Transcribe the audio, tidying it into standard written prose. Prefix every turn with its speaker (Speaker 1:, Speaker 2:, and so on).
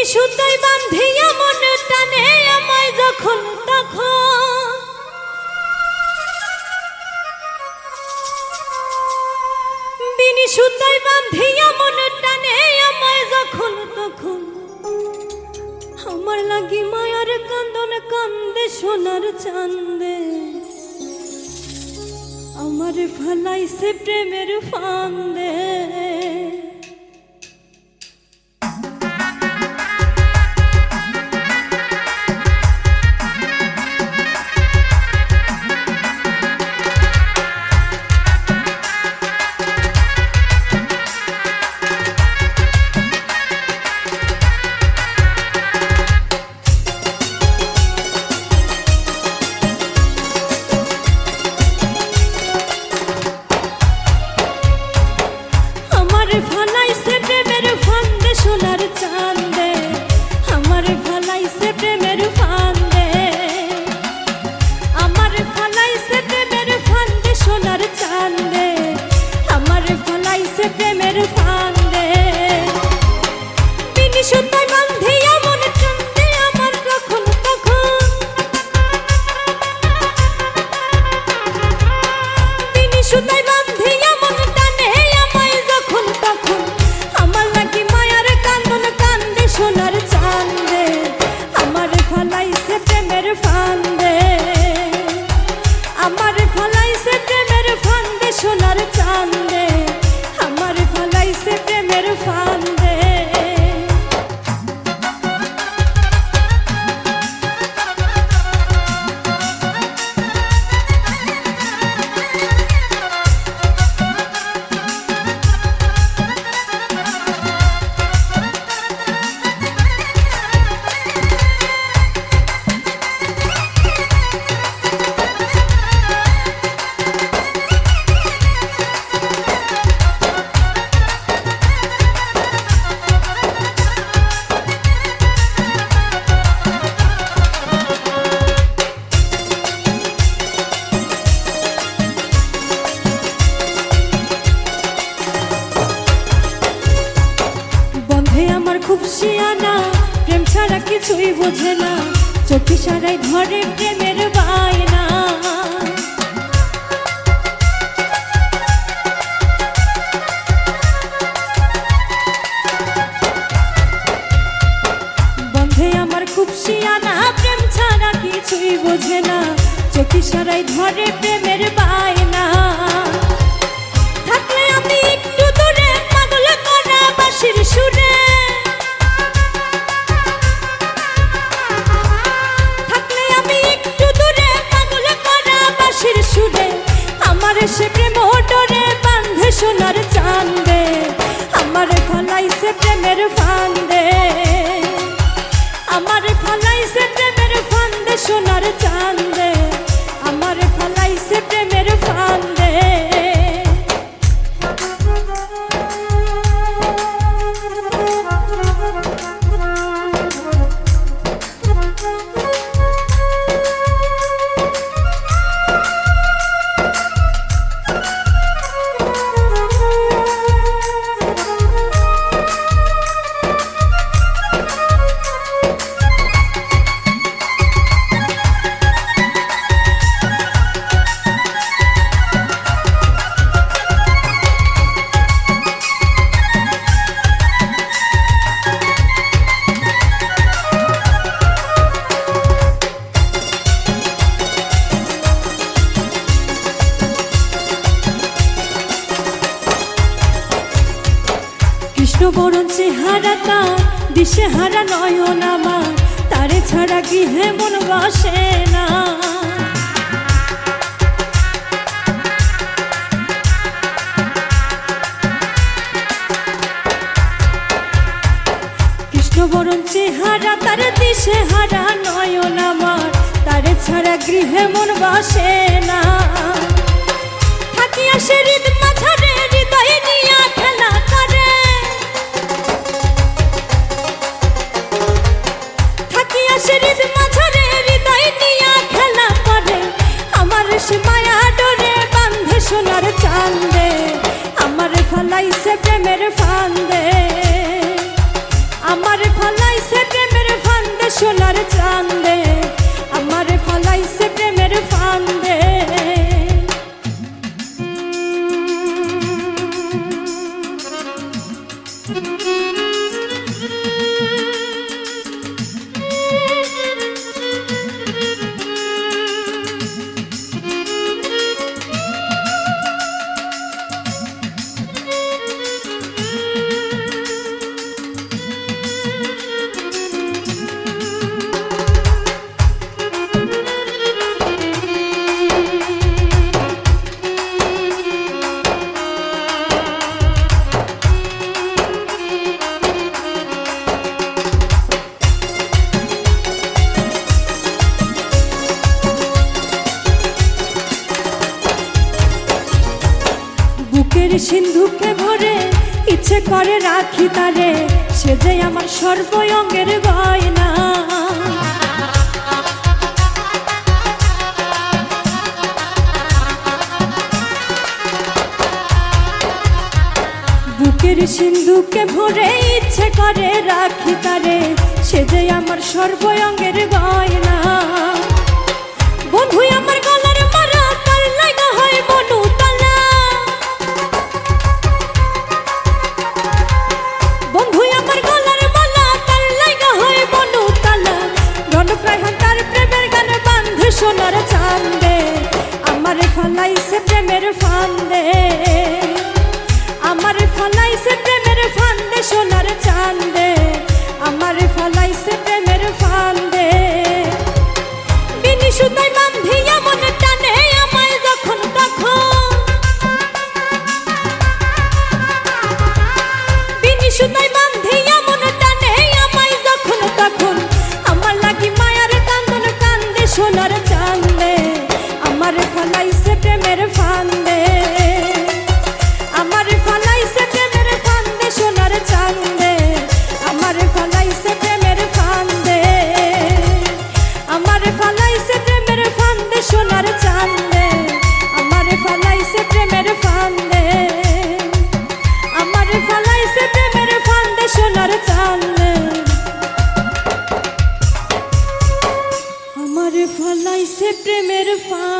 Speaker 1: সুতায় বাঁধিয়া মন টানে আমায় যখন তখন, বিনি সুতায় বাঁধিয়া মন টানে আমায় যখন তখন, আমার লাগি মায়ার কান্দন কান্দে সোনার চান্দে, আমার ফালাইছে প্রেমের ফান্দে। ফালাইছে প্রেমের ফান্দে সোনার চান্দে, আমার ফালাইছে প্রেমের ফান্দে, আমার ফালাইছে প্রেমের ফান্দে সোনার চান্দে, আমার ফালাইছে প্রেমের ফান্দে। বিনি সুতায় বাঁধিয়া মন টান্দে আমার কখন তখন, বিনি সুতায় বাঁধিয়া মন টানে আমায় যখন তখন, আমার লাগি মায়ার কান্দন কান্দে সোনার চান্দে, আমার ফালাইছে প্রেমের ফান্দে, আমার ফালাইছে প্রেমের ফান্দে সোনার চান্দে, আমার ফালাইছে প্রেমের ফান্দে। আমার খুব শিয়ানা, প্রেম ছাড়া কিছুই বোঝে না, চোখে সারাই ধরে প্রেমের বায়না। বন্ধে আমার খুব শিয়ানা, প্রেম ছাড়া কিছুই বোঝে না, চোখে সারাই ধরে প্রেমের বায়না। থাকলে আমি একটু দূরে পাগল করা বাঁশির সুরে, থাকলে আমি একটু দূরে পাগল করা বাঁশির সুরে, আমার সে প্রেম ডোরে বাঁধে সোনার চান্দে, আমার ফালাইছে প্রেমের ফান্দে, আমার ফালাইছে প্রেমের ফান্দে সোনার চান্দে, আমার ফালাইছে প্রেমের ফান্দে। কৃষ্ণবরণ চেহারা তার, দিশে হারা নয়ন আমার, তারে ছাড়া গৃহে মন বসে না। কৃষ্ণবরণ চেহারা তার, দিশে হারা নয়ন আমার, তারে ছাড়া গৃহে মন বসে না। থাকিয়া সে হৃদ মাঝারে হৃদয় নিয়া খেলা করে, হৃদ মাঝারে হৃদয় নিয়া খেলা করে, আমার সে মায়া ডোরে বাঁধে সোনার চান্দে, আমার ফালাইছে প্রেমের ফান্দে, আমার ফালাইছে বুকের সিন্ধুকে ভরে ইচ্ছে করে রাখি তারে, সে যে আমার সর্বঙ্গের গয়না। বুকের সিন্ধুকে ভরে ইচ্ছে করে রাখি তারে, সে যে আমার সর্বঙ্গের গয়না। বন্ধু আমার গলার মারা তার লাগা হয় বনু তালা, বন্ধু আমার গলার মালা তার লাগা হয় বনু তালা। রণপ্রায় তার প্রেমের গানে বান্ধে সোনার চাঁদে, আমারে ফালাইছে প্রেমের ফান্দে, আমারে ফালাইছে প্রেমের ফান্দে সোনার চাঁদে, আমারে ফালাইছে প্রেমের ফান্দে। বিনি সুতায় বান্ধিয়া মনে টানে আমায় যখন তখন, বিনি সুতায় বান্ধিয়া মনে টানে আমায় যখন তখন। আমার লাগি মায়ার কান্দন কান্দে সোনার চাঁদে, আমারে ফালাইছে প্রেমের ফান্দে, আমারে ফালাইছে প্রেমের ফান্দে সোনার চাঁদে, আমারে ফালাইছে প্রেমের ফান্দে, আমারে ফালাইছে প্রেমের ফান্দে সোনার চাঁদে, আমারে ফালাইছে প্রেমের ফান্দে, আমারে ফালাইছে প্রেমের ফান্দে সোনার চাঁদে, আমারে ফালাইছে প্রেমের ফান্দে।